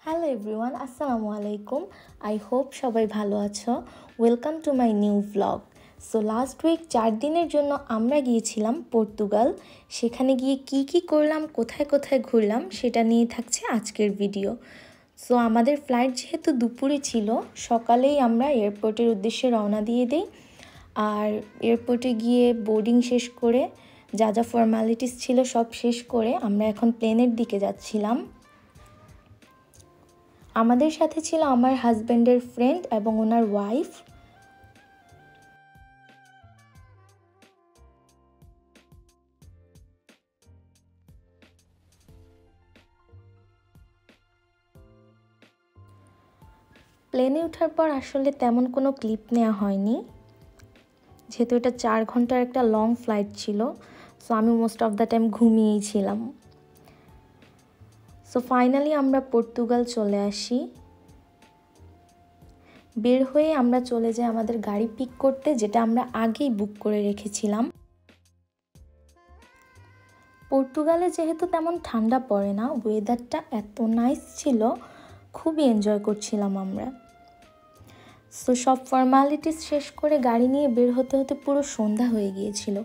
Hello everyone, আসসালামু আলাইকুম। I hope সবাই ভালো আছো। Welcome to my new vlog. So last week 4 দিনের জন্য আমরা গিয়েছিলাম পর্তুগাল। সেখানে গিয়ে কি করলাম, কোথায় কোথায় ঘুরলাম সেটা নিয়ে থাকছে আজকের ভিডিও। সো আমাদের ফ্লাইট যেহেতু দুপুরে ছিল, সকালেই আমরা এয়ারপোর্টের উদ্দেশ্যে রওনা দিয়ে দিই। আর এয়ারপোর্টে গিয়ে বোর্ডিং শেষ করে যা যা ফর্মালিটিস ছিল সব শেষ করে আমরা এখন প্লেনের দিকে যাচ্ছিলাম। আমাদের সাথে ছিল আমার হাজব্যান্ডের ফ্রেন্ড এবং ওনার ওয়াইফ। প্লেনে ওঠার পর আসলে তেমন কোনো ক্লিপ নেওয়া হয়নি, যেহেতু এটা 4 ঘন্টার একটা লং ফ্লাইট ছিল। সো আমি মোস্ট অফ দ্য টাইম ঘুমিয়েই ছিলাম। সো ফাইনালি আমরা পর্তুগাল চলে আসি। বের হয়ে আমরা চলে যাই আমাদের গাড়ি পিক করতে, যেটা আমরা আগেই বুক করে রেখেছিলাম। পর্তুগালে যেহেতু তেমন ঠান্ডা পড়ে না, ওয়েদারটা এত নাইস ছিল, খুবই এনজয় করছিলাম আমরা। সো সব ফর্মালিটিস শেষ করে গাড়ি নিয়ে বের হতে হতে পুরো সন্ধ্যা হয়ে গিয়েছিল।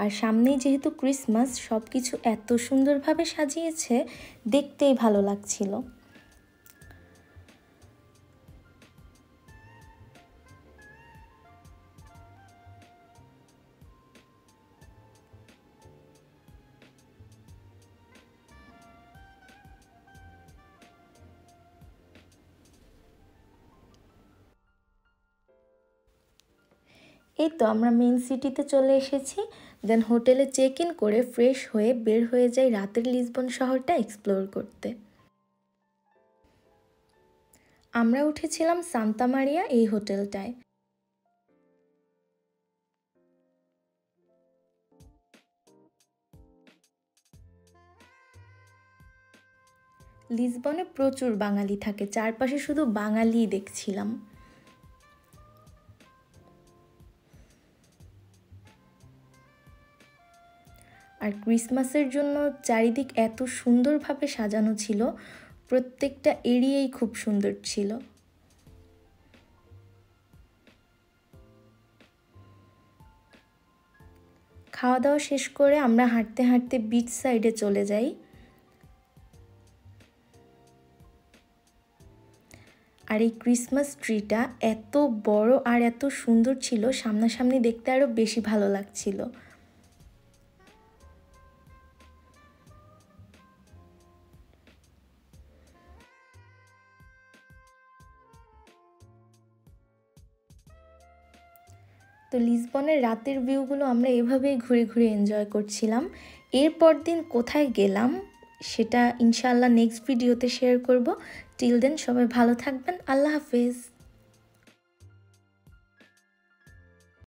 আর সামনেই যেহেতু ক্রিসমাস, সব কিছু এত সুন্দরভাবে সাজিয়েছে, দেখতেই ভালো লাগছিল। এই তো আমরা মেইন সিটিতে চলে এসেছি। দেন হোটেলে চেক ইন করে ফ্রেশ হয়ে বের হয়ে যাই রাতের লিসবন শহরটা এক্সপ্লোর করতে। আমরা উঠেছিলাম সান্তা মারিয়া এই হোটেলটায়। লিসবনে প্রচুর বাঙালি থাকে, চারপাশে শুধু বাঙালিই দেখছিলাম। আর ক্রিসমাসের জন্য চারিদিক এত সুন্দরভাবে সাজানো ছিল, প্রত্যেকটা এরিয়াই খুব সুন্দর ছিল। খাওয়া দাওয়া শেষ করে আমরা হাঁটতে হাঁটতে বিচ সাইডে চলে যাই। আর এই ক্রিসমাস ট্রিটা এত বড় আর এত সুন্দর ছিল, সামনাসামনি দেখতে আরও বেশি ভালো লাগছিল। তো লিসবনের রাতের ভিউগুলো আমরা এভাবেই ঘুরে ঘুরে এনজয় করছিলাম। এরপর দিন কোথায় গেলাম সেটা ইনশাআল্লাহ নেক্সট ভিডিওতে শেয়ার করব। টিল দেন সবাই ভালো থাকবেন। আল্লাহ হাফেজ।